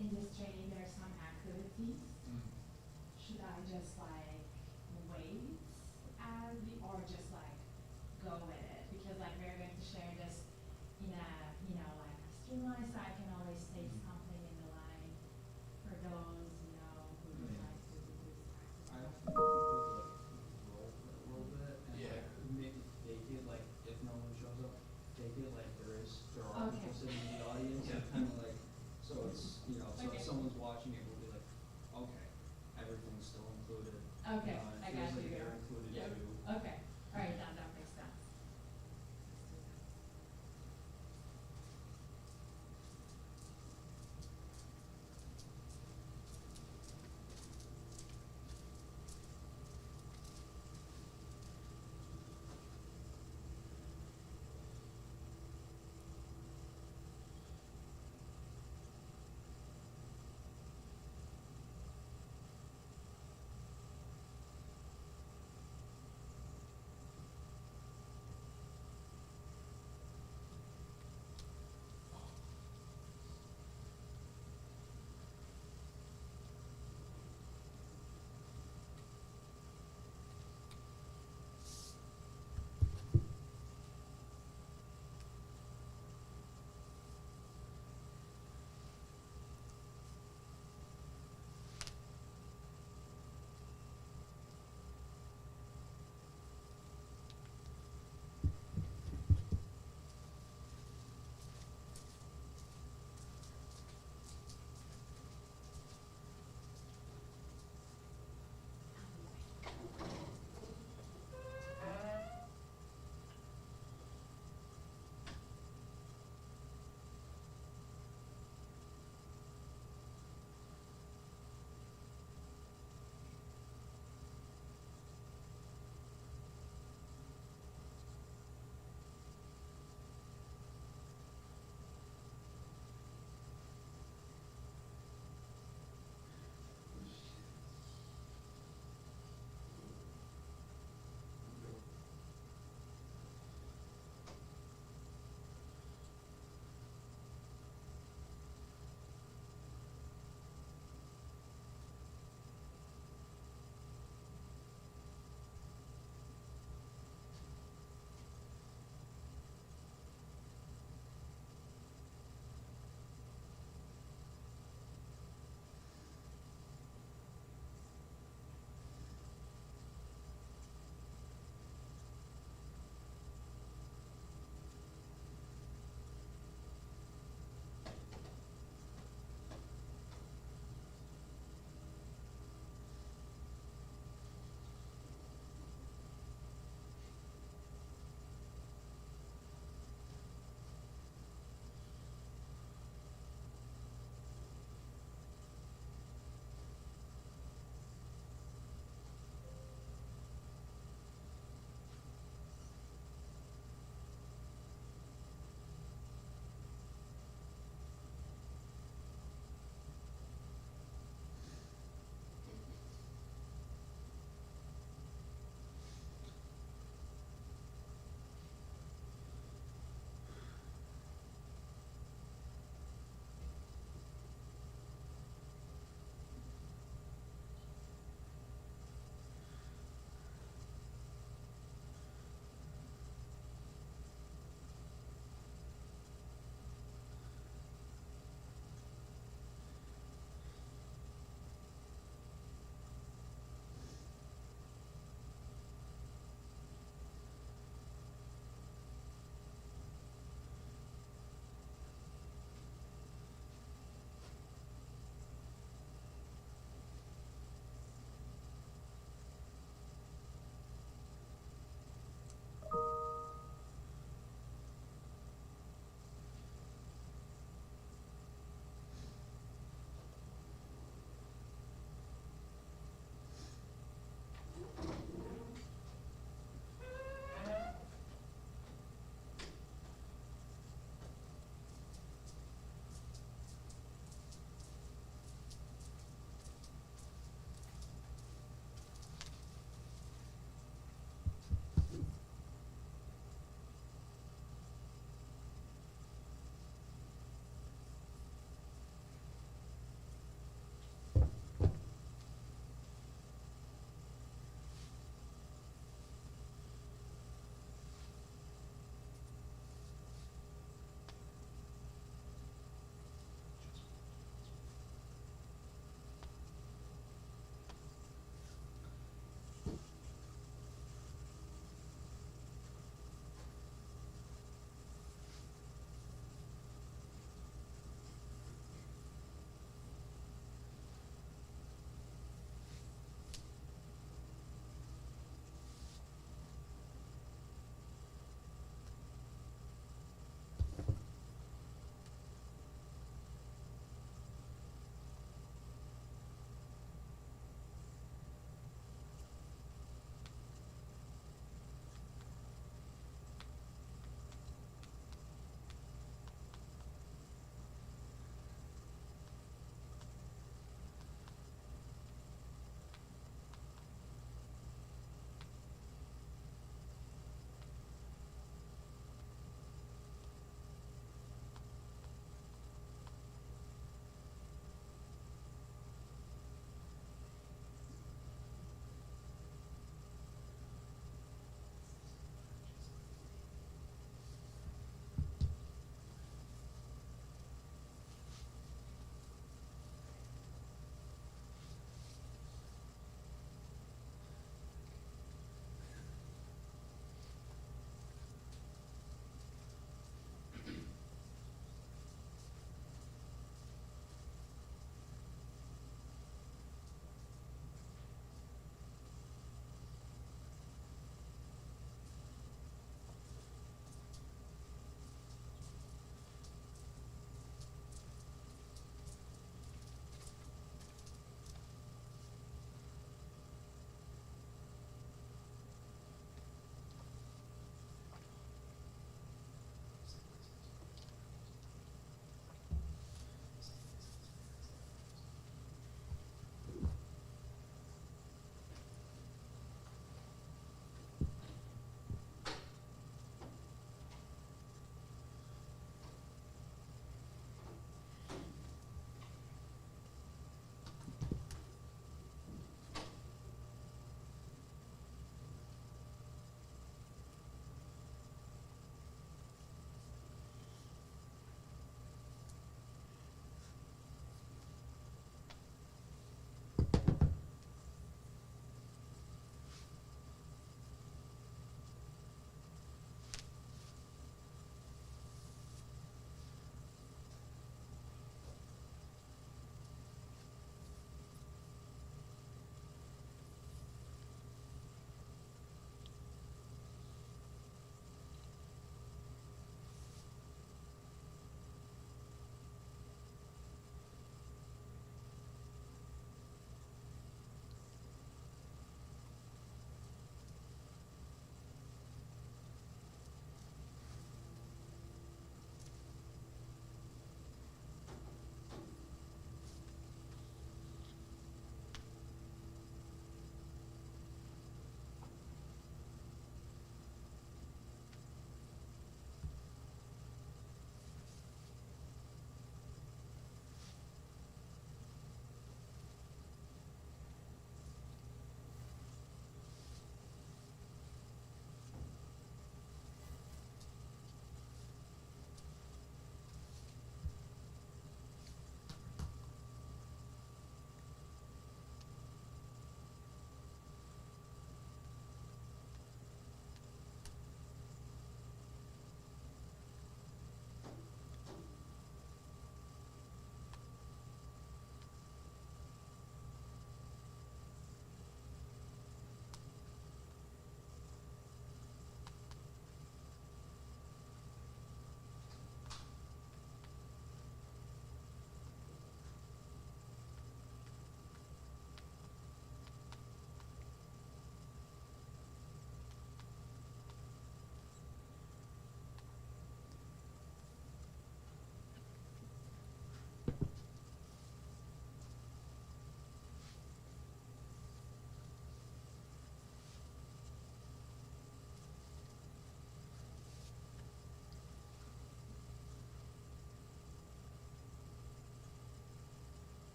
in this training there's some activities. Mm. Should I just like wait as the, or just like go with it? Because like we're going to share this in a, you know, like a streamline, so I can always say something in the line for those, you know, who would like to do this I activity. often think people like roll for a little bit and Yeah. like maybe fake it like if no one shows up, fake it like there are Okay. people sitting in the audience Yeah. and kind of like, so it's, you know, so Okay. if someone's watching it, we'll be like, okay, everything's still included. Okay, You know, and I it feels got like you. they're included Yeah. too. Okay, alright, that makes sense. Let's do that.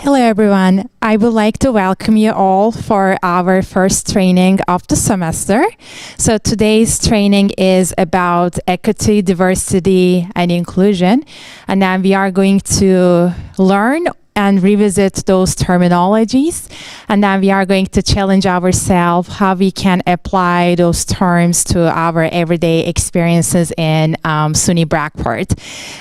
Hello, everyone. I would like to welcome you all for our first training of the semester. So today's training is about equity, diversity, and inclusion. And then we are going to learn and revisit those terminologies. And then we are going to challenge ourselves how we can apply those terms to our everyday experiences in SUNY Brockport.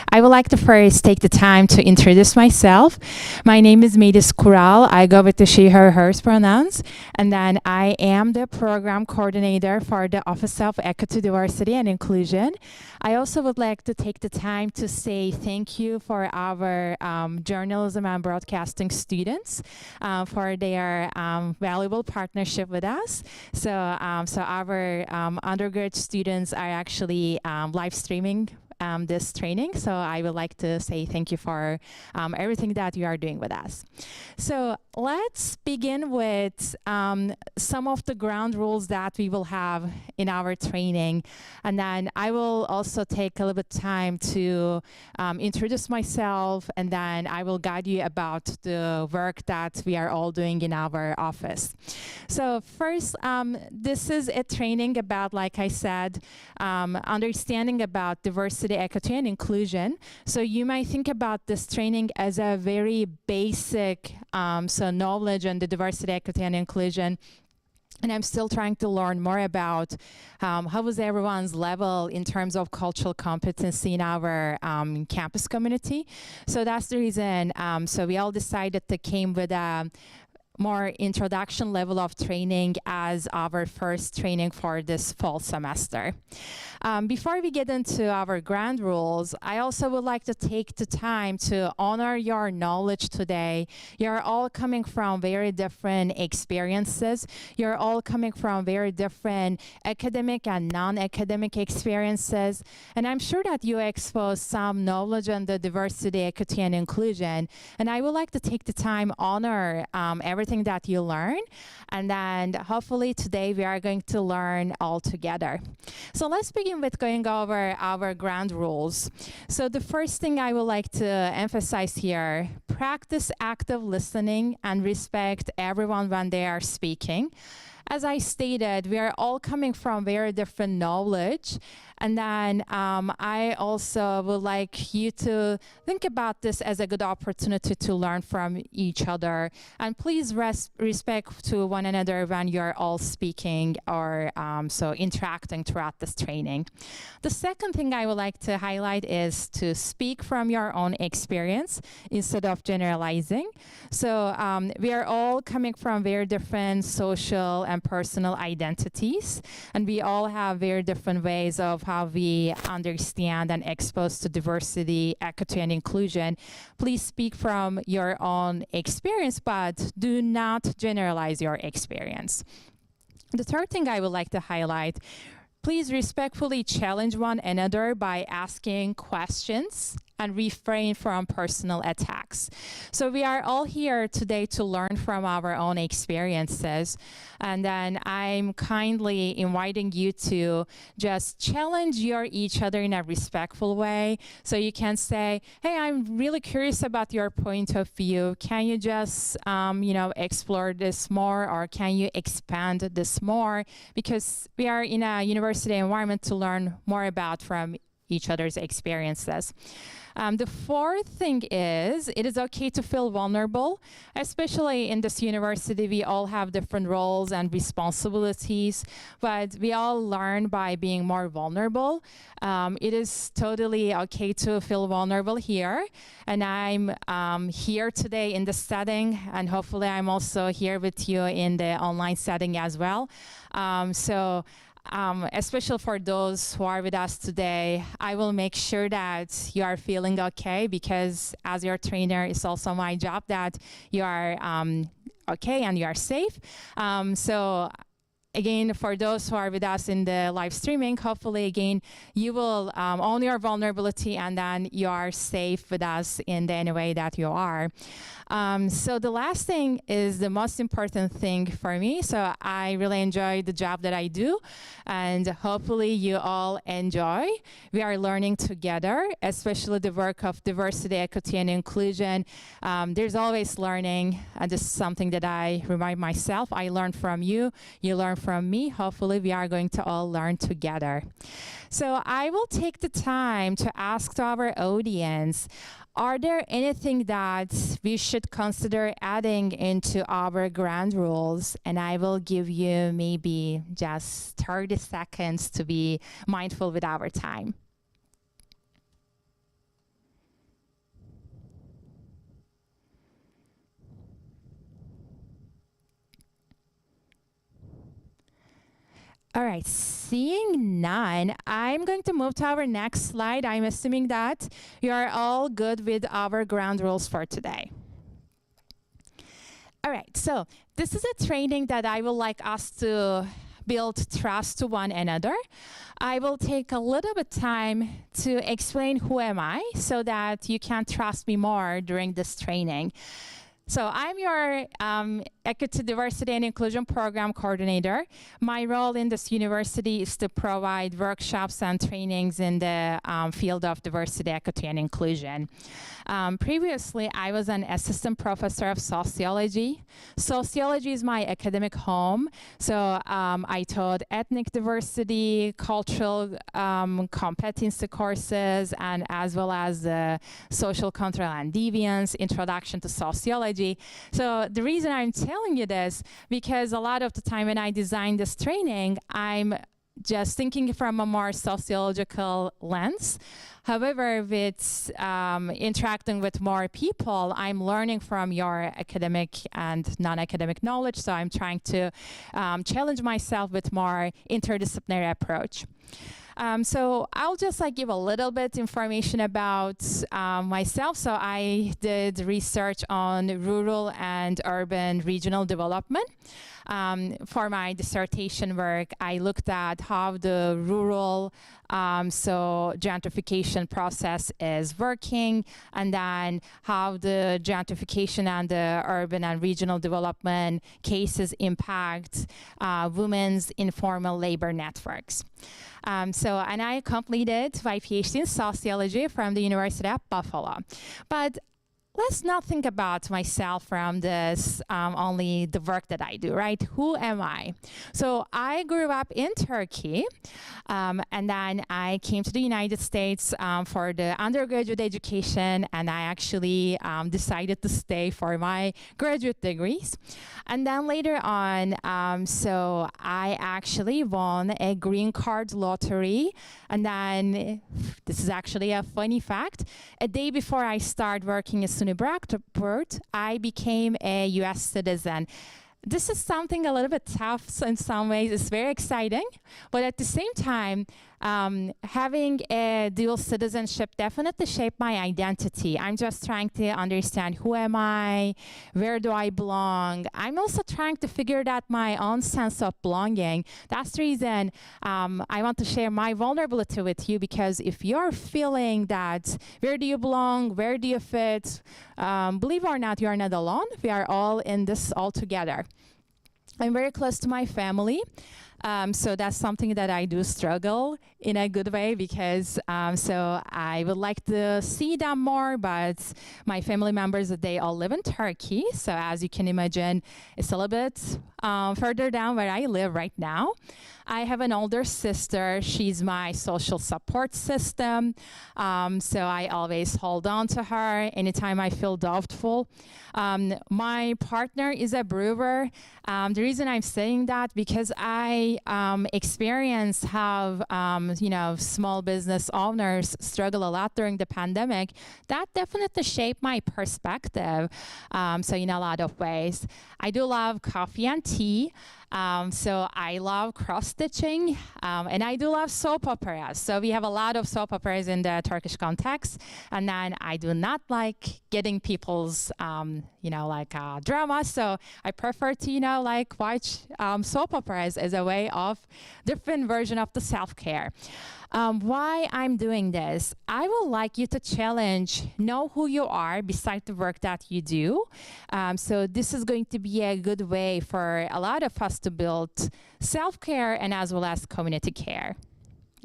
I would like to first take the time to introduce myself. My name is Medis Kural. I go with the she, her, hers pronouns. And then I am the program coordinator for the Office of Equity, Diversity, and Inclusion. I also would like to take the time to say thank you for our journalism and broadcasting students for their valuable partnership with us. So our undergrad students are actually live streaming this training. So I would like to say thank you for everything that you are doing with us. So let's begin with some of the ground rules that we will have in our training. And then I will also take a little bit of time to introduce myself, and then I will guide you about the work that we are all doing in our office. So first, this is a training about, like I said, understanding about diversity, equity, and inclusion. So you might think about this training as a very basic knowledge on the diversity, equity, and inclusion. And I'm still trying to learn more about how was everyone's level in terms of cultural competency in our campus community. So that's the reason. So we all decided to came with a more introduction level of training as our first training for this fall semester. Before we get into our ground rules, I also would like to take the time to honor your knowledge today. You're all coming from very different experiences. You're all coming from very different academic and non-academic experiences. And I'm sure that you expose some knowledge on the diversity, equity, and inclusion. And I would like to take the time honor everything that you learn. And then hopefully today we are going to learn all together. So let's begin with going over our ground rules. So the first thing I would like to emphasize here, practice active listening and respect everyone when they are speaking. As I stated, we are all coming from very different knowledge. And then I also would like you to think about this as a good opportunity to learn from each other. And please respect to one another when you're all speaking or so interacting throughout this training. The second thing I would like to highlight is to speak from your own experience instead of generalizing. So we are all coming from very different social and personal identities, and we all have very different ways of how we understand and expose to diversity, equity, and inclusion. Please speak from your own experience, but do not generalize your experience. The third thing I would like to highlight, please respectfully challenge one another by asking questions and refrain from personal attacks. So we are all here today to learn from our own experiences. And then I'm kindly inviting you to just challenge each other in a respectful way. So you can say, hey, I'm really curious about your point of view. Can you just, explore this more, or can you expand this more? Because we are in a university environment to learn more about from each other's experiences. The fourth thing is, it is okay to feel vulnerable, especially in this university. We all have different roles and responsibilities, but we all learn by being more vulnerable. It is totally okay to feel vulnerable here, and I'm here today in the setting, and hopefully I'm also here with you in the online setting as well. Especially for those who are with us today, I will make sure that you are feeling okay, because as your trainer, it's also my job that you are okay and you are safe. So again, for those who are with us in the live streaming, hopefully, again, you will own your vulnerability and then you are safe with us in any way that you are. So the last thing is the most important thing for me. So I really enjoy the job that I do, and hopefully you all enjoy. We are learning together, especially the work of diversity, equity, and inclusion. There's always learning, and this is something that I remind myself. I learn from you, you learn from me. Hopefully we are going to all learn together. So I will take the time to ask to our audience, are there anything that we should consider adding into our ground rules? And I will give you maybe just 30 seconds to be mindful with our time. All right, seeing none, I'm going to move to our next slide. I'm assuming that you are all good with our ground rules for today. All right, so this is a training that I would like us to build trust to one another. I will take a little bit time to explain who am I so that you can trust me more during this training. So I'm your Equity, Diversity, and Inclusion Program Coordinator. My role in this university is to provide workshops and trainings in the field of diversity, equity, and inclusion. Previously, I was an assistant professor of sociology. Sociology is my academic home. So I taught ethnic diversity, cultural competency courses, and as well as social control and deviance, introduction to sociology. So the reason I'm telling you this, because a lot of the time when I design this training, I'm just thinking from a more sociological lens. However, with interacting with more people, I'm learning from your academic and non-academic knowledge, so I'm trying to challenge myself with more interdisciplinary approach. So I'll just give a little bit information about myself. So I did research on rural and urban regional development. For my dissertation work, I looked at how the rural gentrification process is working, and then how the gentrification and the urban and regional development cases impact women's informal labor networks. And I completed my PhD in sociology from the University of Buffalo. But let's not think about myself from this, only the work that I do, right? Who am I? So I grew up in Turkey, and then I came to the United States for the undergraduate education, and I actually decided to stay for my graduate degrees. And then later on, so I actually won a green card lottery. And then, this is actually a funny fact, a day before I started working at SUNY Brockport, I became a US citizen. This is something a little bit tough in some ways. It's very exciting, but at the same time, having a dual citizenship definitely shaped my identity. I'm just trying to understand who am I, where do I belong. I'm also trying to figure out my own sense of belonging. That's the reason I want to share my vulnerability with you, because if you're feeling that where do you belong, where do you fit, believe it or not, you are not alone. We are all in this all together. I'm very close to my family. So that's something that I do struggle in a good way, because so I would like to see them more, but my family members, they all live in Turkey. So as you can imagine, it's a little bit further down where I live right now. I have an older sister. She's my social support system. So I always hold on to her anytime I feel doubtful. My partner is a brewer. The reason I'm saying that, because I experience how small business owners struggle a lot during the pandemic. That definitely shaped my perspective. So in a lot of ways, I do love coffee and tea. So I love cross-stitching, and I do love soap operas. So we have a lot of soap operas in the Turkish context, and then I do not like getting people's, drama. So I prefer to, watch soap operas as a way of different version of the self-care. Why I'm doing this, I would like you to challenge, know who you are beside the work that you do. So this is going to be a good way for a lot of us to build self-care and as well as community care.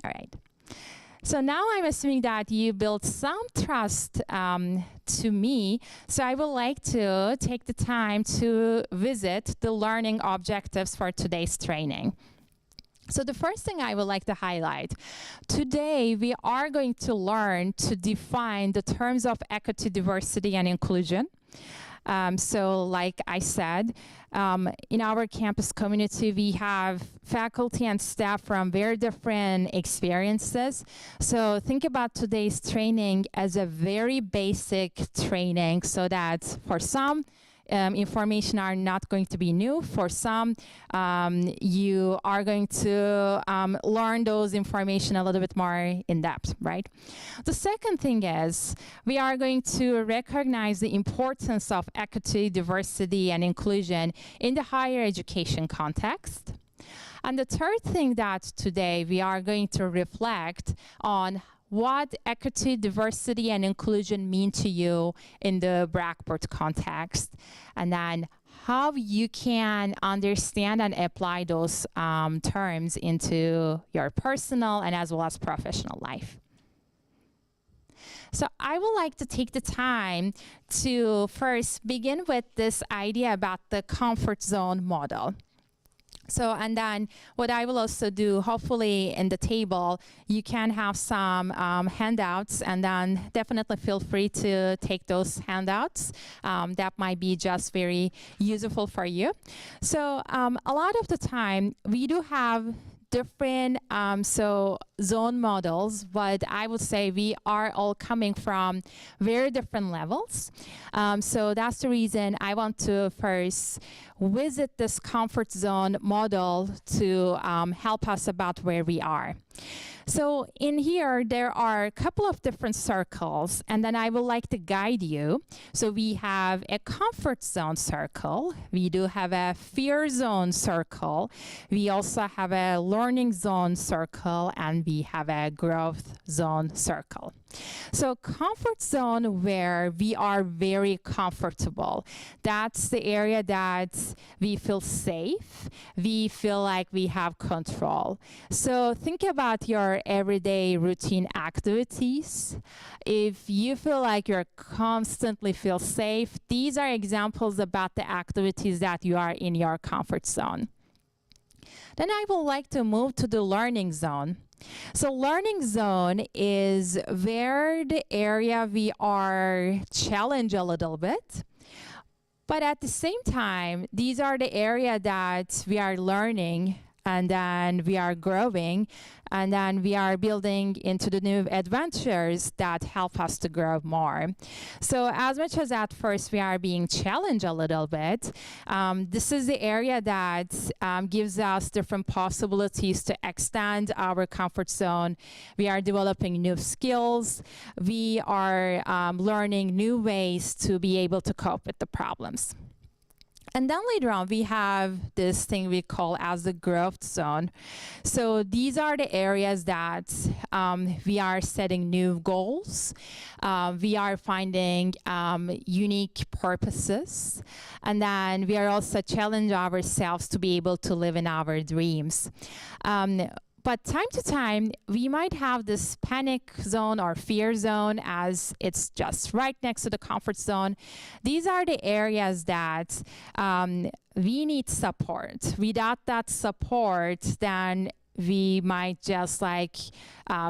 All right. So now I'm assuming that you built some trust to me. So I would like to take the time to visit the learning objectives for today's training. So the first thing I would like to highlight, today we are going to learn to define the terms of equity, diversity, and inclusion. So like I said, in our campus community, we have faculty and staff from very different experiences. So think about today's training as a very basic training so that for some, information are not going to be new. For some, you are going to learn those information a little bit more in depth, right? The second thing is we are going to recognize the importance of equity, diversity, and inclusion in the higher education context. And the third thing that today we are going to reflect on what equity, diversity, and inclusion mean to you in the Brockport context, and then how you can understand and apply those terms into your personal and as well as professional life. So I would like to take the time to first begin with this idea about the comfort zone model. So, and then what I will also do, hopefully in the table, you can have some handouts, and then definitely feel free to take those handouts. That might be just very useful for you. So a lot of the time, we do have different zone models, but I would say we are all coming from very different levels. So that's the reason I want to first visit this comfort zone model to help us about where we are. So in here, there are a couple of different circles, and then I would like to guide you. So we have a comfort zone circle. We do have a fear zone circle. We also have a learning zone circle, and we have a growth zone circle. So comfort zone where we are very comfortable. That's the area that we feel safe. We feel like we have control. So think about your everyday routine activities. If you feel like you're constantly feel safe, these are examples about the activities that you are in your comfort zone. Then I would like to move to the learning zone. So learning zone is where the area we are challenged a little bit, but at the same time, these are the area that we are learning, and then we are growing, and then we are building into the new adventures that help us to grow more. So as much as at first we are being challenged a little bit, this is the area that gives us different possibilities to extend our comfort zone. We are developing new skills. We are learning new ways to be able to cope with the problems. And then later on, we have this thing we call as the growth zone. So these are the areas that we are setting new goals. We are finding unique purposes. And then we are also challenging ourselves to be able to live in our dreams. But time to time, we might have this panic zone or fear zone as it's just right next to the comfort zone. These are the areas that we need support. Without that support, then we might just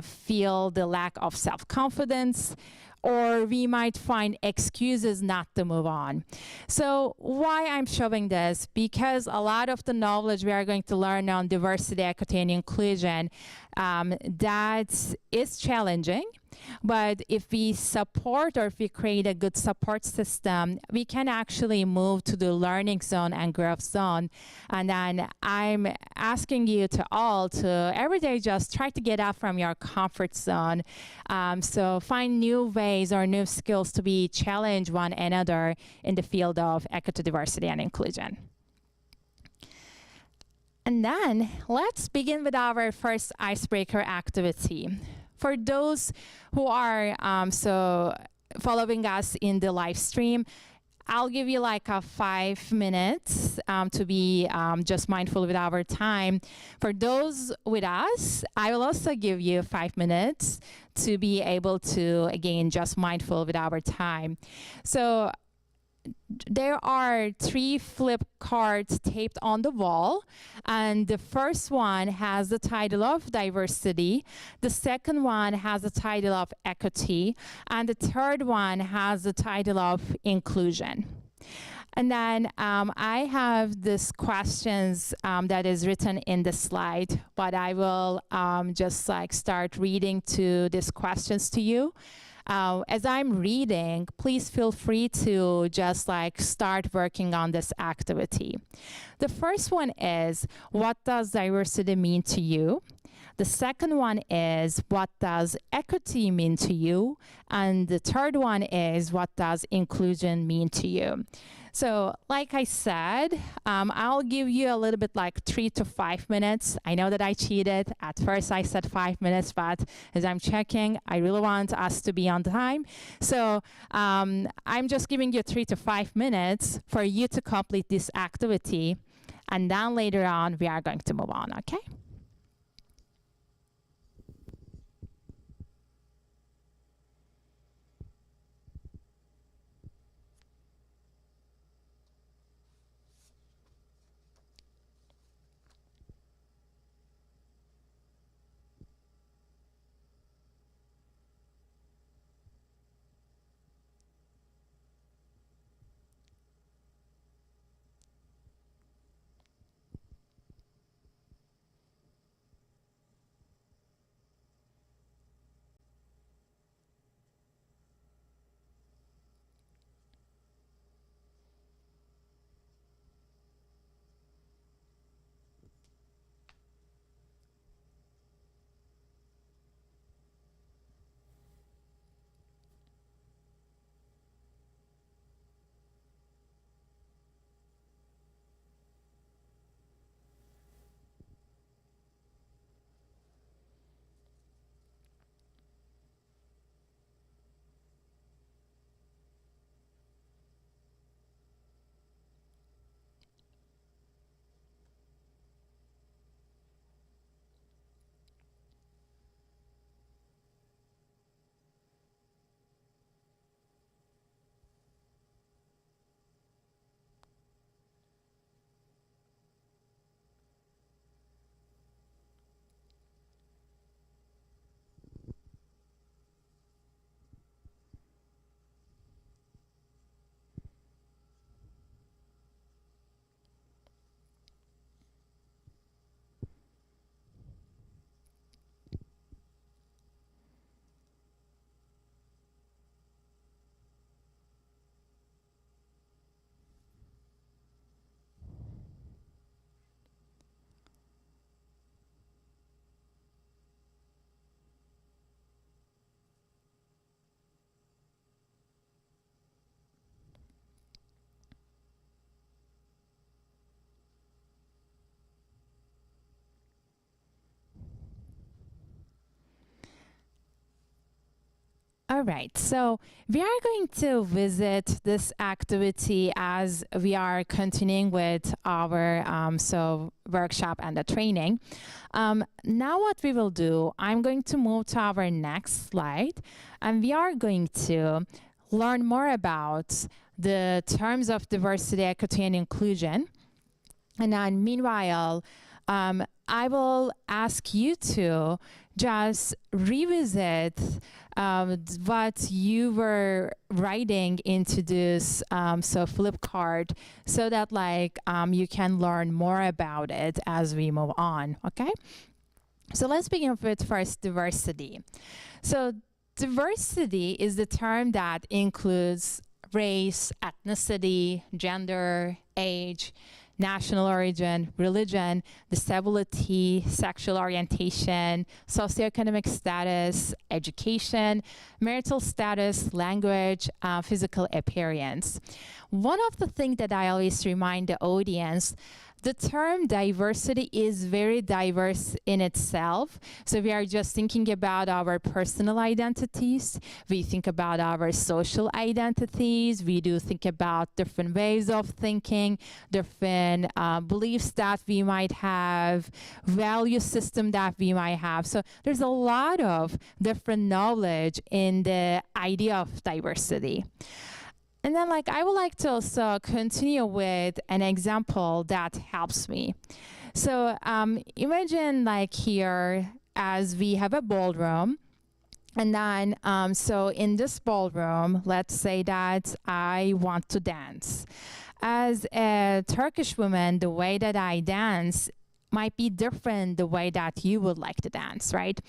feel the lack of self-confidence, or we might find excuses not to move on. So why I'm showing this? Because a lot of the knowledge we are going to learn on diversity, equity, and inclusion, that is challenging. But if we support or if we create a good support system, we can actually move to the learning zone and growth zone. And then I'm asking you to all to every day just try to get out from your comfort zone. So find new ways or new skills to be challenge one another in the field of equity, diversity, and inclusion. And then let's begin with our first icebreaker activity. For those who are following us in the live stream, I'll give you like 5 minutes to be just mindful with our time. For those with us, I will also give you 5 minutes to be able to, again, just mindful with our time. So there are 3 flip cards taped on the wall, and the first one has the title of diversity, the second one has the title of equity, and the third one has the title of inclusion. And then I have these questions that is written in the slide, but I will just like start reading to these questions to you. As I'm reading, please feel free to just like start working on this activity. The first one is, what does diversity mean to you? The second one is, what does equity mean to you? And the third one is, what does inclusion mean to you? So like I said, I'll give you a little bit like 3 to 5 minutes. I know that I cheated. At first I said 5 minutes, but as I'm checking, I really want us to be on time. So I'm just giving you 3 to 5 minutes for you to complete this activity. And then later on, we are going to move on, okay? All right, so we are going to visit this activity as we are continuing with our workshop and the training. Now what we will do, I'm going to move to our next slide, and we are going to learn more about the terms of diversity, equity, and inclusion. And then meanwhile, I will ask you to just revisit what you were writing into this flip card, so that like you can learn more about it as we move on, okay? So let's begin with first diversity. So Diversity is the term that includes race, ethnicity, gender, age, national origin, religion, disability, sexual orientation, socioeconomic status, education, marital status, language, physical appearance. One of the things that I always remind the audience, the term diversity is very diverse in itself. So we are just thinking about our personal identities. We think about our social identities. We do think about different ways of thinking, different beliefs that we might have, value system that we might have. So there's a lot of different knowledge in the idea of diversity. And then I would like to also continue with an example that helps me. So imagine here as we have a ballroom. And then so in this ballroom, let's say that I want to dance. As a Turkish woman, the way that I dance might be different the way that you would like to dance, right?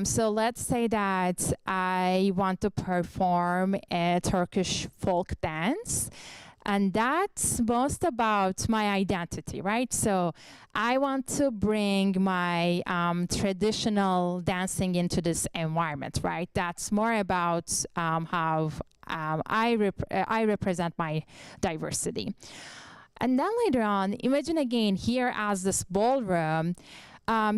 So let's say that I want to perform a Turkish folk dance, and that's most about my identity, right? So I want to bring my traditional dancing into this environment, right? That's more about how I represent my diversity. And then later on, imagine again here as this ballroom.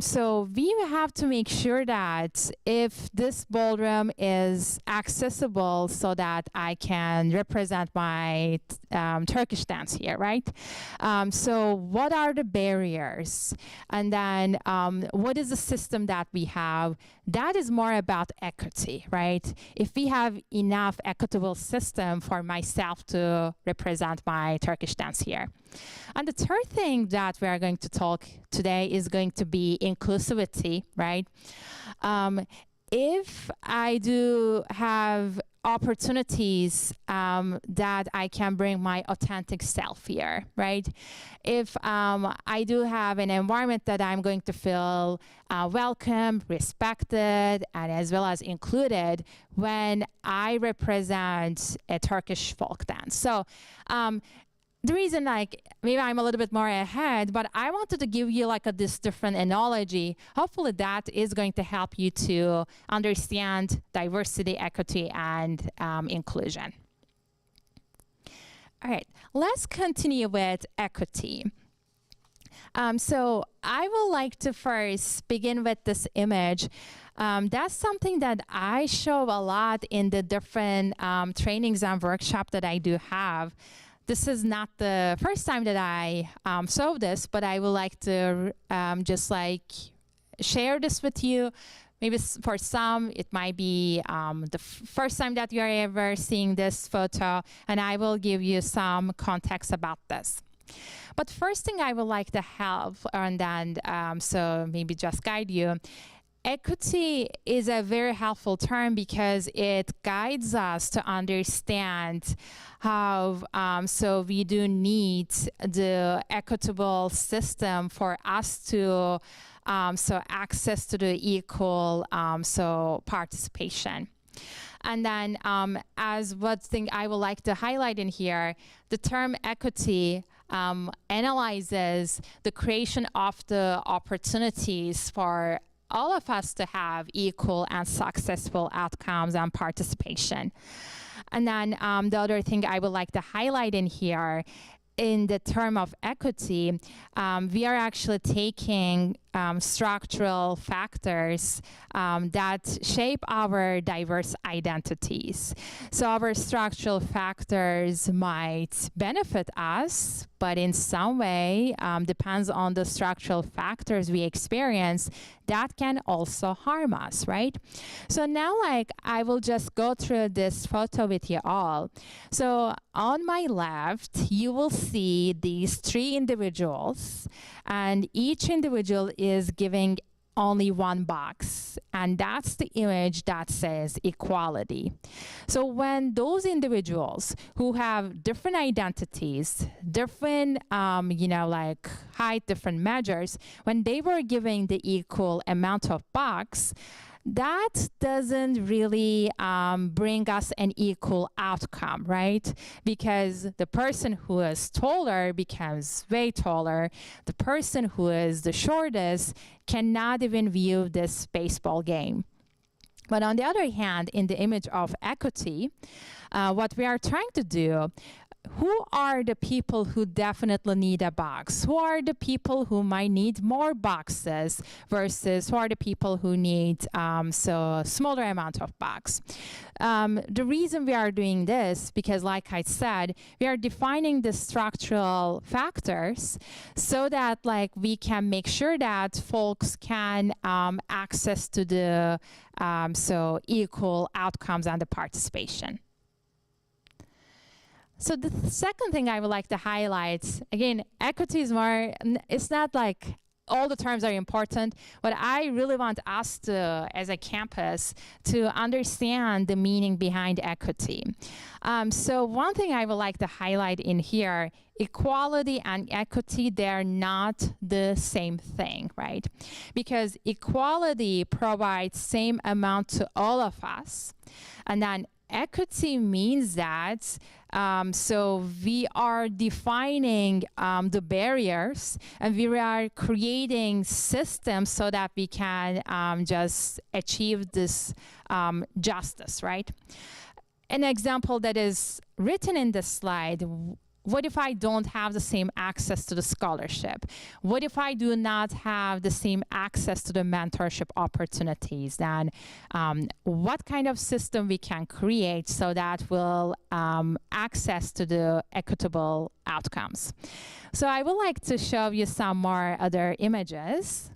So we have to make sure that if this ballroom is accessible so that I can represent my Turkish dance here, right? So what are the barriers? And then what is the system that we have? That is more about equity, right? If we have enough equitable system for myself to represent my Turkish dance here. And the third thing that we are going to talk today is going to be inclusivity, right? If I do have opportunities that I can bring my authentic self here, right? If I do have an environment that I'm going to feel welcome, respected, and as well as included when I represent a Turkish folk dance. So the reason, maybe I'm a little bit more ahead, but I wanted to give you this different analogy. Hopefully that is going to help you to understand diversity, equity, and inclusion. All right, let's continue with equity. So I would like to first begin with this image. That's something that I show a lot in the different trainings and workshops that I do have. This is not the first time that I saw this, but I would like to just share this with you. Maybe for some, it might be the first time that you are ever seeing this photo, and I will give you some context about this. But first thing I would like to help, and then so maybe just guide you. Equity is a very helpful term because it guides us to understand how so we do need the equitable system for us to so access to the equal so participation. And then as one thing I would like to highlight in here, the term equity analyzes the creation of the opportunities for all of us to have equal and successful outcomes and participation. And then the other thing I would like to highlight in here, in the term of equity, we are actually taking structural factors that shape our diverse identities. So our structural factors might benefit us, but in some way, depends on the structural factors we experience, that can also harm us, right? So now I will just go through this photo with you all. So on my left, you will see these three individuals, and each individual is giving only one box, and that's the image that says equality. So when those individuals who have different identities, different height, different measures, when they were giving the equal amount of box, that doesn't really bring us an equal outcome, right? Because the person who is taller becomes way taller. The person who is the shortest cannot even view this baseball game. But on the other hand, in the image of equity, what we are trying to do, who are the people who definitely need a box? Who are the people who might need more boxes versus who are the people who need smaller amount of box? The reason we are doing this, because like I said, we are defining the structural factors so that we can make sure that folks can access to the equal outcomes and the participation. So the second thing I would like to highlight, again, equity is more, it's not like all the terms are important, but I really want us to, as a campus, to understand the meaning behind equity. So one thing I would like to highlight in here, equality and equity, they're not the same thing, right? Because equality provides same amount to all of us, and then equity means that we are defining the barriers, and we are creating systems so that we can just achieve this justice, right? An example that is written in this slide, what if I don't have the same access to the scholarship? What if I do not have the same access to the mentorship opportunities? Then what kind of system we can create so that will access to the equitable outcomes? So I would like to show you some more other images.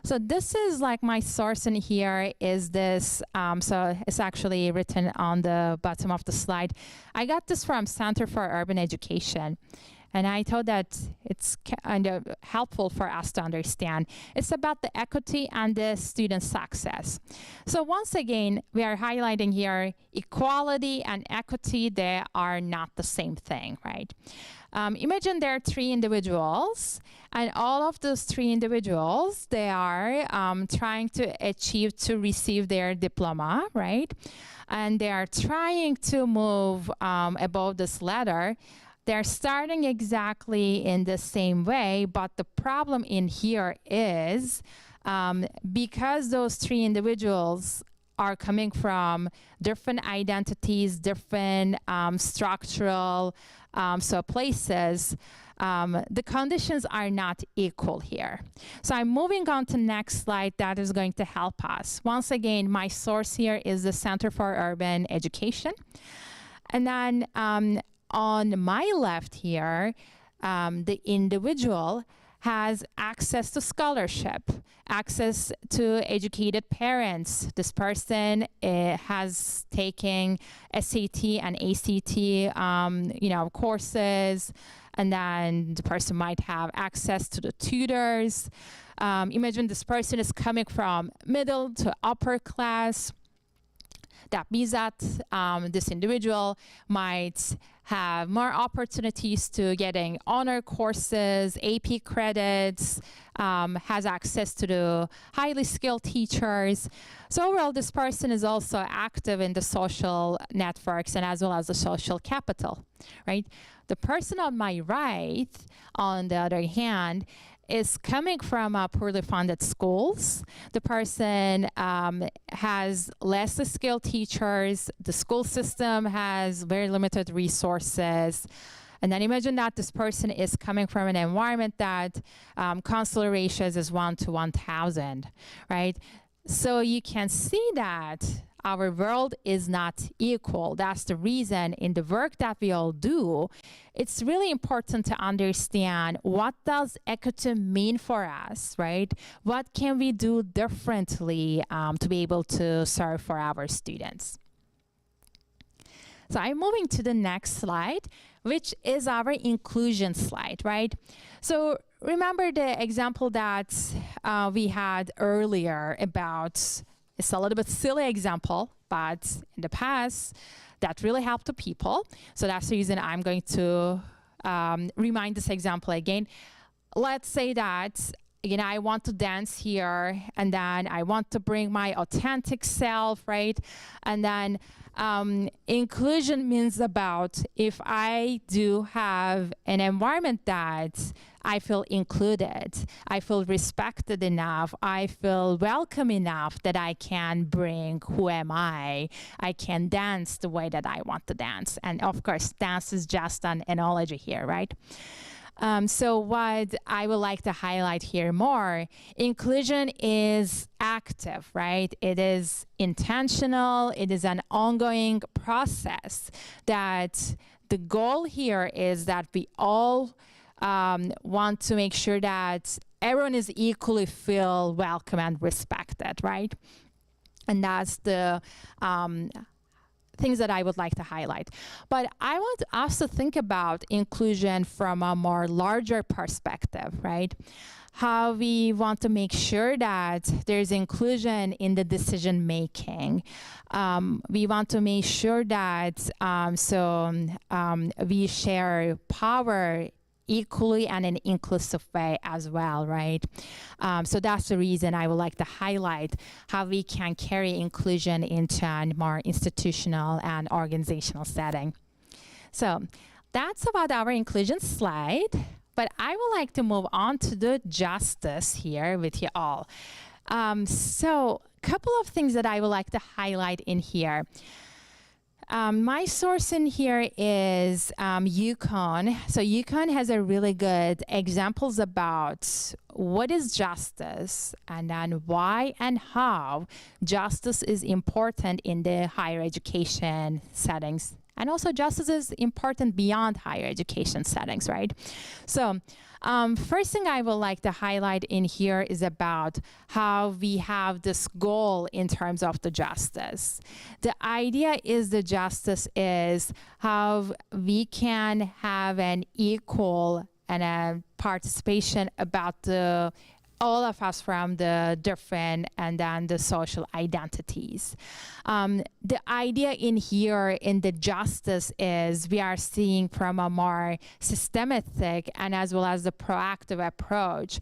So this is my source in here is this, so it's actually written on the bottom of the slide. I got this from Center for Urban Education, and I thought that it's kind of helpful for us to understand. It's about the equity and the student success. So once again, we are highlighting here equality and equity, they are not the same thing, right? Imagine there are 3 individuals, and all of those 3 individuals, they are trying to receive their diploma, right? And they are trying to move above this ladder. They're starting exactly in the same way, but the problem in here is because those 3 individuals are coming from different identities, different structural places, the conditions are not equal here. So I'm moving on to the next slide that is going to help us. Once again, my source here is the Center for Urban Education. And then on my left here, the individual has access to scholarship, access to educated parents. This person has taken SAT and ACT, courses, and then the person might have access to the tutors. Imagine this person is coming from middle to upper class. That means that this individual might have more opportunities to getting honor courses, AP credits, has access to the highly skilled teachers. So overall, this person is also active in the social networks and as well as the social capital, right? The person on my right, on the other hand, is coming from poorly funded schools. The person has less skilled teachers. The school system has very limited resources. And then imagine that this person is coming from an environment that consular ratios is 1 to 1,000, right? So you can see that our world is not equal. That's the reason in the work that we all do, it's really important to understand what does equity mean for us, right? What can we do differently to be able to serve for our students? So I'm moving to the next slide, which is our inclusion slide, right? So remember the example that we had earlier about, it's a little bit silly example, but in the past, that really helped the people. So that's the reason I'm going to remind this example again. Let's say that I want to dance here, and then I want to bring my authentic self, right? And then inclusion means about if I do have an environment that I feel included, I feel respected enough, I feel welcome enough that I can bring who am I can dance the way that I want to dance. And of course, dance is just an analogy here, right? So what I would like to highlight here more, inclusion is active, right? It is intentional. It is an ongoing process that the goal here is that we all want to make sure that everyone is equally feel welcome and respected, right? And that's the things that I would like to highlight. But I want us to think about inclusion from a more larger perspective, right? How we want to make sure that there's inclusion in the decision making. We want to make sure that we share power equally and in an inclusive way as well, right? So that's the reason I would like to highlight how we can carry inclusion into a more institutional and organizational setting. So that's about our inclusion slide, but I would like to move on to the justice here with you all. So a couple of things that I would like to highlight in here. My source in here is UConn. So UConn has a really good examples about what is justice and then why and how justice is important in the higher education settings. And also justice is important beyond higher education settings, right? So first thing I would like to highlight in here is about how we have this goal in terms of the justice. The idea is the justice is how we can have an equal and a participation about the all of us from the different and then the social identities. The idea in here in the justice is we are seeing from a more systematic and as well as the proactive approach.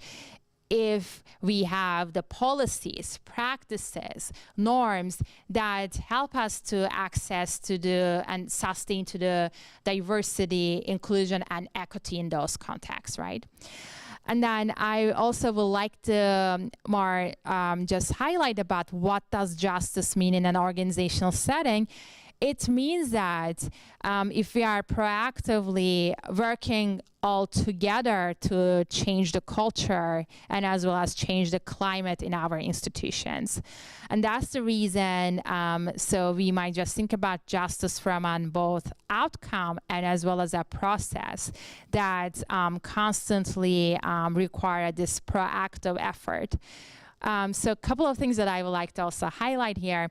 If we have the policies, practices, norms that help us to access to the and sustain to the diversity, inclusion, and equity in those contexts, right? And then I also would like to more just highlight about what does justice mean in an organizational setting. It means that if we are proactively working all together to change the culture and as well as change the climate in our institutions. And that's the reason, so we might just think about justice from on both outcome and as well as a process that constantly require this proactive effort. So a couple of things that I would like to also highlight here.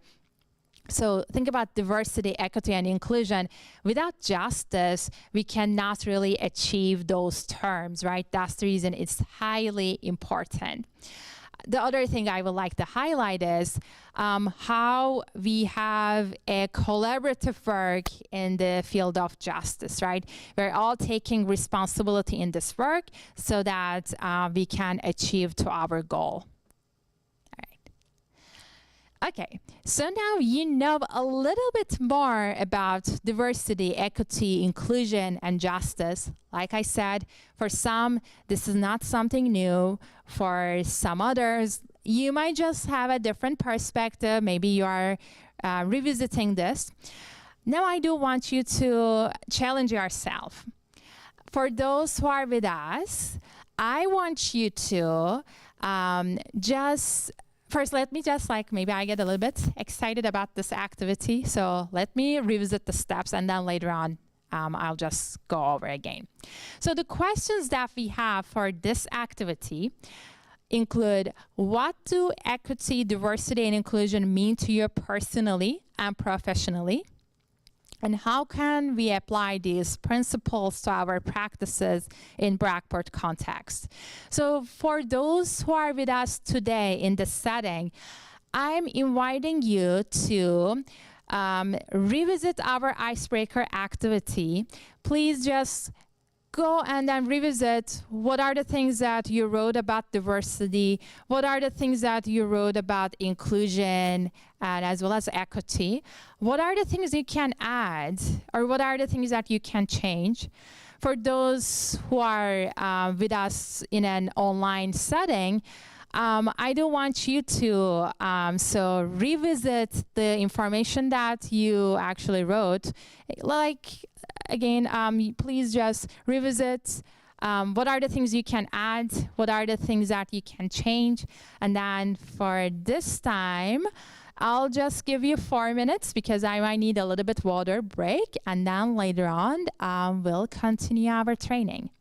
So think about diversity, equity, and inclusion. Without justice, we cannot really achieve those terms, right? That's the reason it's highly important. The other thing I would like to highlight is how we have a collaborative work in the field of justice, right? We're all taking responsibility in this work so that we can achieve to our goal. Okay, so now you know a little bit more about diversity, equity, inclusion, and justice. Like I said, for some, this is not something new. For some others, you might just have a different perspective. Maybe you are revisiting this. Now I do want you to challenge yourself. For those who are with us, I want you to first, let me just maybe I get a little bit excited about this activity. So let me revisit the steps and then later on, I'll just go over again. So the questions that we have for this activity include, what do equity, diversity, and inclusion mean to you personally and professionally? And how can we apply these principles to our practices in Brockport context? So for those who are with us today in the setting, I'm inviting you to revisit our icebreaker activity. Please just go and then revisit what are the things that you wrote about diversity, what are the things that you wrote about inclusion, and as well as equity. What are the things you can add, or what are the things that you can change? For those who are with us in an online setting, I do want you to so revisit the information that you actually wrote. Like, again, please just revisit what are the things you can add, what are the things that you can change. And then for this time, I'll just give you 4 minutes because I might need a little bit water break. And then later on, we'll continue our training.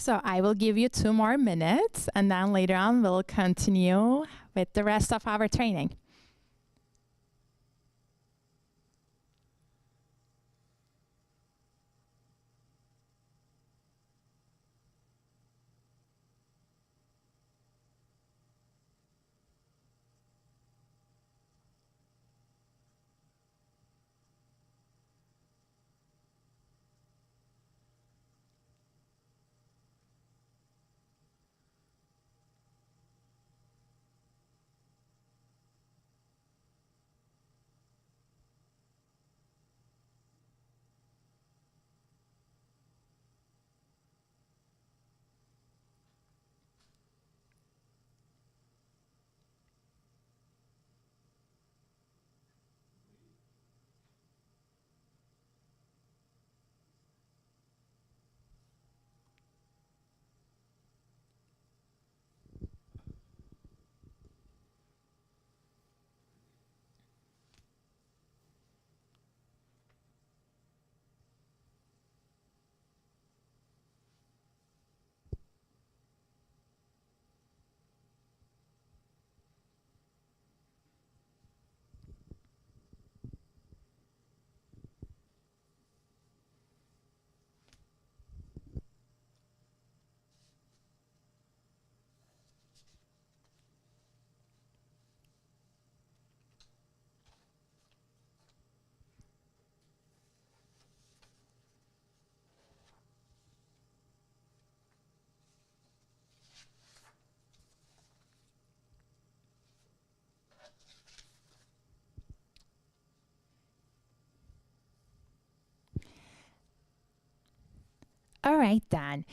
So I will give you 2 more minutes, and then later on we'll continue with the rest of our training. All right, then.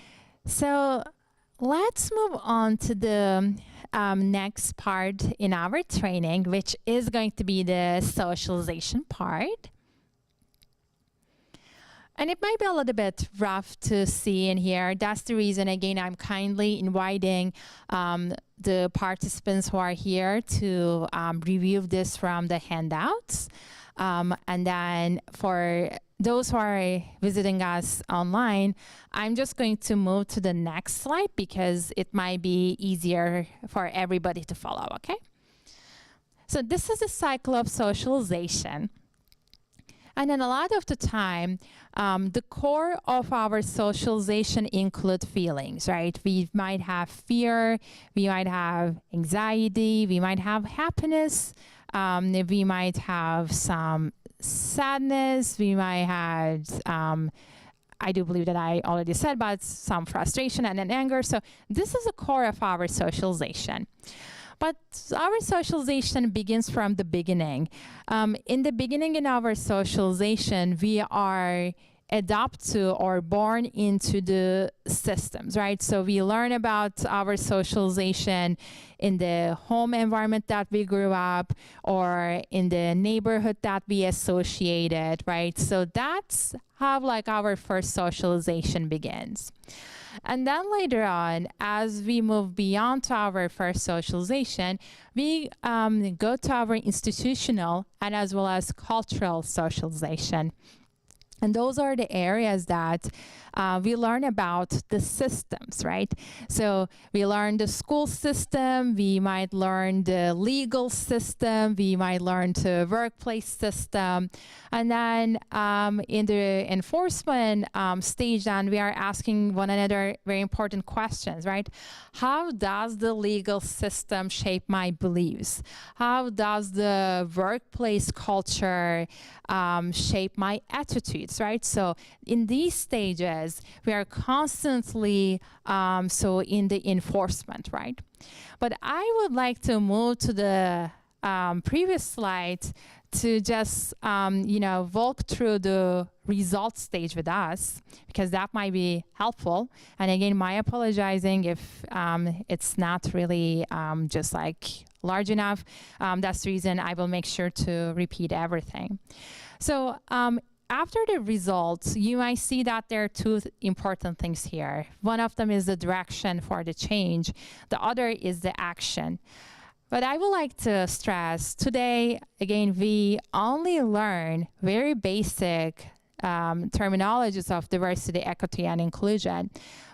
So let's move on to the next part in our training, which is going to be the socialization part. And it might be a little bit rough to see in here. That's the reason, again, I'm kindly inviting the participants who are here to review this from the handouts. And then for those who are visiting us online, I'm just going to move to the next slide because it might be easier for everybody to follow, okay? So this is a cycle of socialization. And then a lot of the time, the core of our socialization include feelings, right? We might have fear, we might have anxiety, we might have happiness, we might have some sadness, we might have, I do believe that I already said, but some frustration and then anger. So this is the core of our socialization. But our socialization begins from the beginning. In the beginning in our socialization, we are adopted to or born into the systems, right? So we learn about our socialization in the home environment that we grew up or in the neighborhood that we associated, right? So that's how like our first socialization begins. And then later on, as we move beyond to our first socialization, we go to our institutional and as well as cultural socialization. And those are the areas that we learn about the systems, right? So we learn the school system, we might learn the legal system, we might learn the workplace system. And then in the enforcement stage, then we are asking one another very important questions, right? How does the legal system shape my beliefs? How does the workplace culture shape my attitudes, right? So in these stages, we are constantly so in the enforcement, right? But I would like to move to the previous slide to just walk through the result stage with us because that might be helpful. And again, my apologizing if it's not really just like large enough. That's the reason I will make sure to repeat everything. So after the results, you might see that there are two important things here. One of them is the direction for the change. The other is the action. But I would like to stress today, again, we only learn very basic terminologies of diversity, equity, and inclusion.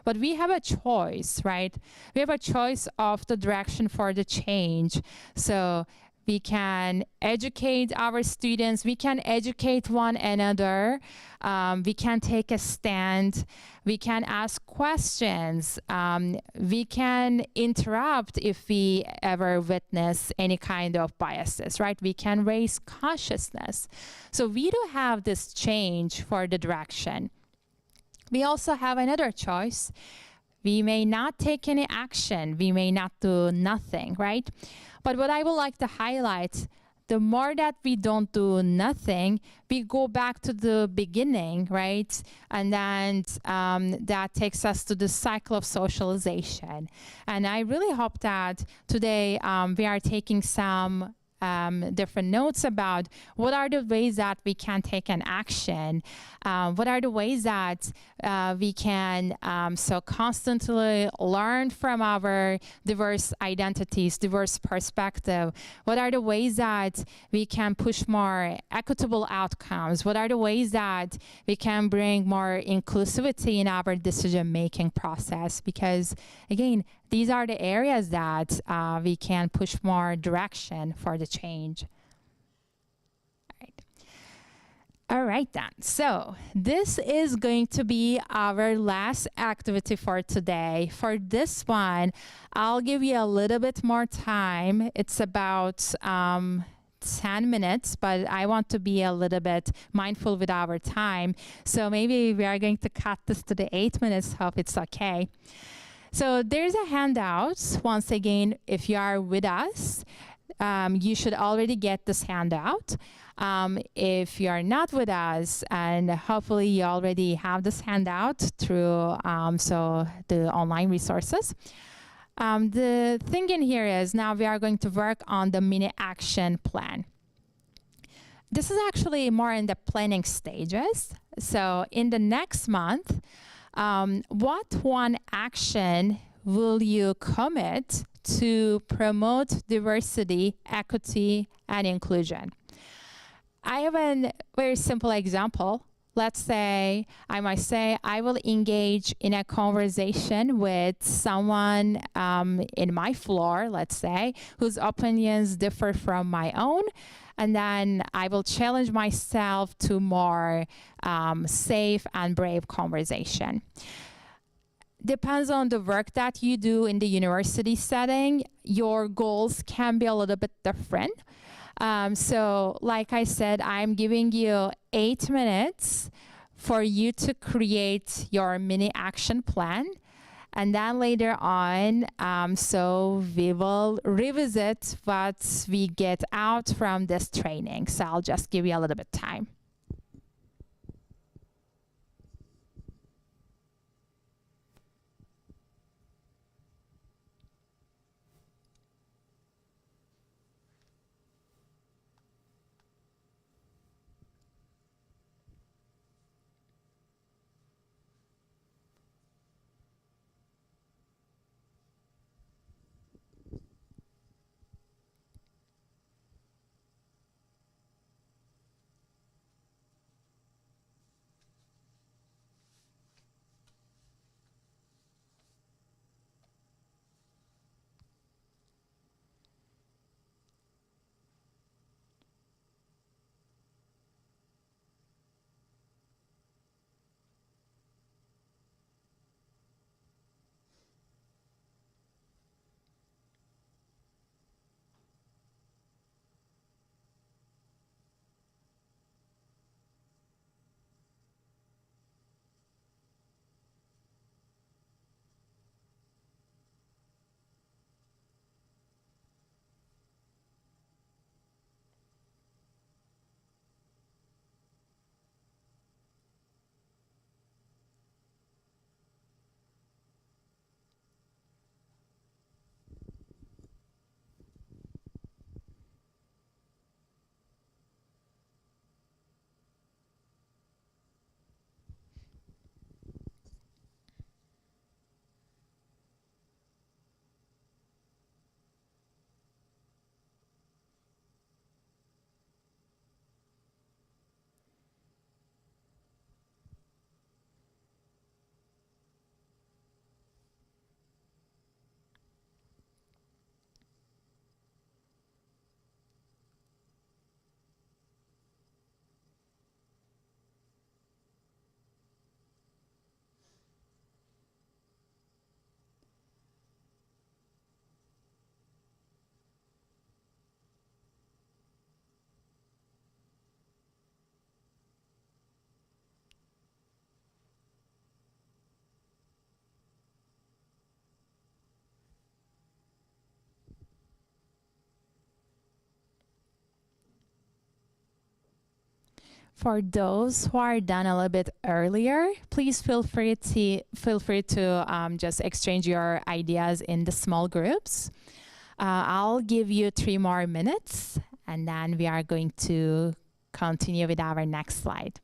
But we have a choice, right? We have a choice of the direction for the change. So we can educate our students, we can educate one another, we can take a stand, we can ask questions, we can interrupt if we ever witness any kind of biases, right? We can raise consciousness. So we do have this change for the direction. We also have another choice. We may not take any action, we may not do nothing, right? But what I would like to highlight, the more that we don't do nothing, we go back to the beginning, right? And then that takes us to the cycle of socialization. And I really hope that today we are taking some different notes about what are the ways that we can take an action, what are the ways that we can so constantly learn from our diverse identities, diverse perspective, what are the ways that we can push more equitable outcomes, what are the ways that we can bring more inclusivity in our decision-making process, because again, these are the areas that we can push more direction for the change. All right then, so this is going to be our last activity for today. For this one, I'll give you a little bit more time. It's about 10 minutes, but I want to be a little bit mindful with our time. So maybe we are going to cut this to the 8 minutes, hope it's okay. So there's a handout. Once again, if you are with us, you should already get this handout. If you are not with us, and hopefully you already have this handout through so the online resources. The thing in here is now we are going to work on the mini action plan. This is actually more in the planning stages. So in the next month, what one action will you commit to promote diversity, equity, and inclusion? I have a very simple example. let's say, I might say, I will engage in a conversation with someone in my floor, let's say, whose opinions differ from my own. And then I will challenge myself to more safe and brave conversation. Depends on the work that you do in the university setting, your goals can be a little bit different. So like I said, I'm giving you 8 minutes for you to create your mini action plan. And then later on, so we will revisit what we get out from this training. So I'll just give you a little bit time. For those who are done a little bit earlier, please feel free to just exchange your ideas in the small groups. I'll give you 3 more minutes, and then we are going to continue with our next slide.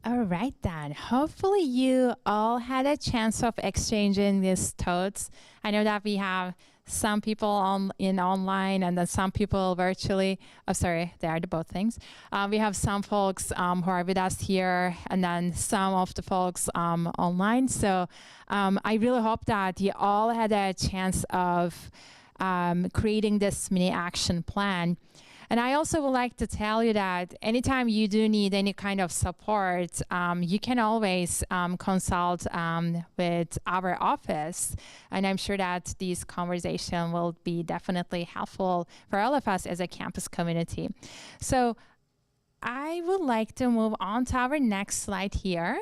All right, then. Hopefully, you all had a chance of exchanging these thoughts. I know that we have some people online and then some people virtually. Oh, sorry, they are the both things. We have some folks who are with us here, and then some of the folks online. So I really hope that you all had a chance of creating this mini action plan. And I also would like to tell you that anytime you do need any kind of support, you can always consult with our office. And I'm sure that this conversation will be definitely helpful for all of us as a campus community. So I would like to move on to our next slide here.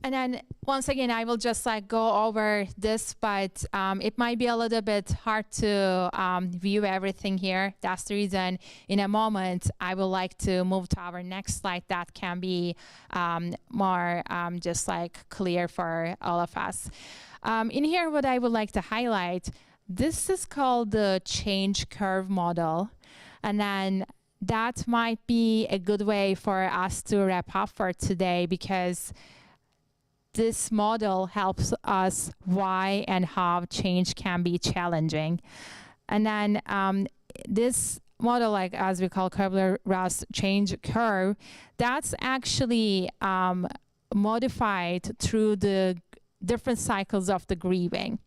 And then once again, I will just go over this, but it might be a little bit hard to view everything here. That's the reason in a moment, I would like to move to our next slide that can be more just clear for all of us. In here, what I would like to highlight, this is called the change curve model. And then that might be a good way for us to wrap up for today, because this model helps us why and how change can be challenging. And then this model, as we call Kubler-Ross change curve, that's actually modified through the different cycles of the grieving.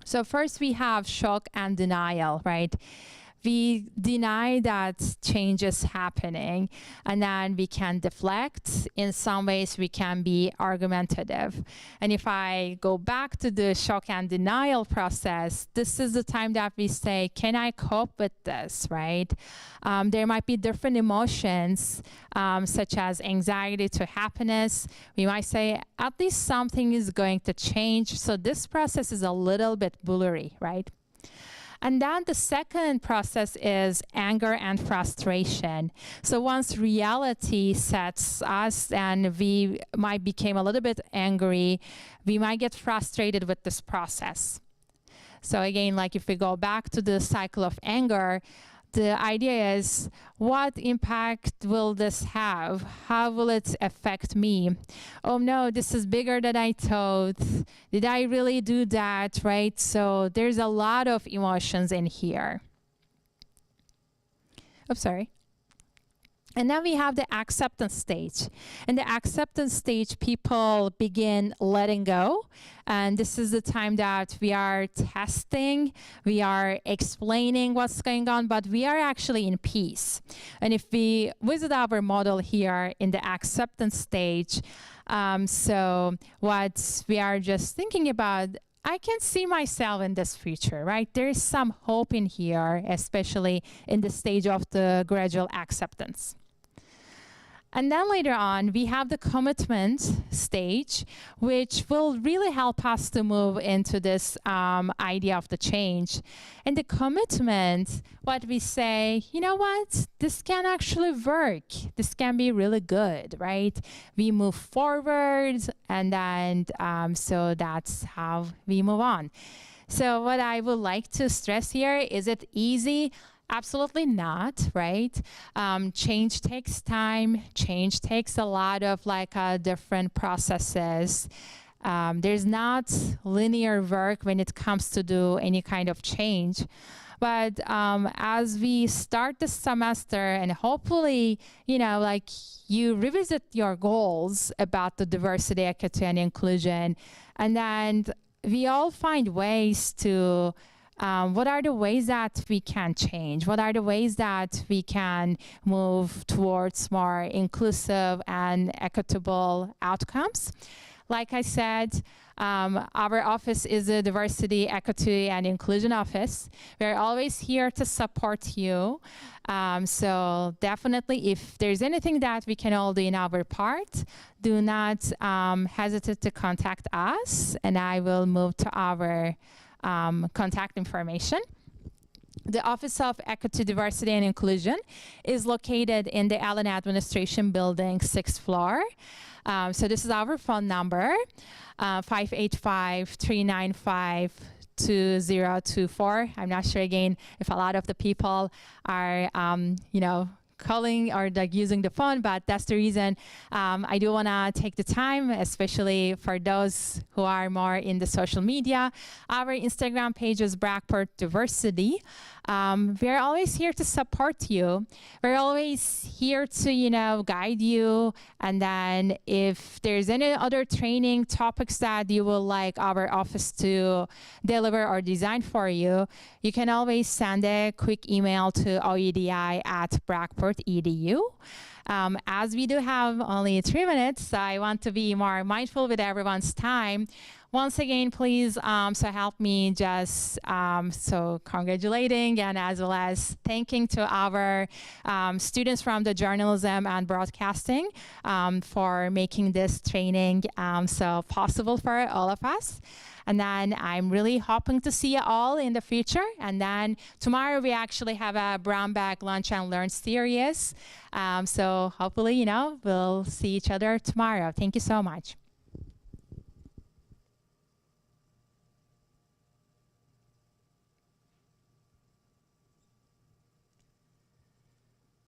So first we have shock and denial, right? We deny that change is happening, and then we can deflect. In some ways, we can be argumentative. And if I go back to the shock and denial process, this is the time that we say, can I cope with this, right? There might be different emotions, such as anxiety to happiness. We might say, at least something is going to change. So this process is a little bit blurry, right? And then the second process is anger and frustration. So once reality sets us and we might become a little bit angry, we might get frustrated with this process. So again, if we go back to the cycle of anger, the idea is, what impact will this have? How will it affect me? Oh no, this is bigger than I thought. Did I really do that, right? So there's a lot of emotions in here. Oops, sorry. And then we have the acceptance stage. In the acceptance stage, people begin letting go. And this is the time that we are testing, we are explaining what's going on, but we are actually in peace. And if we visit our model here in the acceptance stage, so what we are just thinking about, I can see myself in this future, right? There is some hope in here, especially in the stage of the gradual acceptance. And then later on, we have the commitment stage, which will really help us to move into this idea of the change. In the commitment, what we say, you know what, this can actually work. This can be really good, right? We move forward, and then so that's how we move on. So what I would like to stress here, is it easy? Absolutely not, right? Change takes time. Change takes a lot of different processes. There's not linear work when it comes to do any kind of change. But as we start the semester, and hopefully, you revisit your goals about the diversity, equity, and inclusion, and then we all find ways to what are the ways that we can change? What are the ways that we can move towards more inclusive and equitable outcomes? Like I said, our office is a diversity, equity, and inclusion office. We're always here to support you. So definitely, if there's anything that we can all do in our part, do not hesitate to contact us, and I will move to our contact information. The Office of Equity, Diversity, and Inclusion is located in the Allen Administration Building, 6th floor. So this is our phone number, 585-395-2024. I'm not sure, again, if a lot of the people are, calling or like using the phone, but that's the reason I do want to take the time, especially for those who are more in the social media. Our Instagram page is Brockport Diversity. We're always here to support you. We're always here to, guide you. And then if there's any other training topics that you would like our office to deliver or design for you, you can always send a quick email to oedi@brockport.edu. As we do have only 3 minutes, I want to be more mindful with everyone's time. Once again, please, so help me just so congratulating and as well as thanking to our students from the journalism and broadcasting for making this training so possible for all of us. And then I'm really hoping to see you all in the future. And then tomorrow we actually have a Brown Bag Lunch and Learn series. So hopefully, we'll see each other tomorrow. Thank you so much.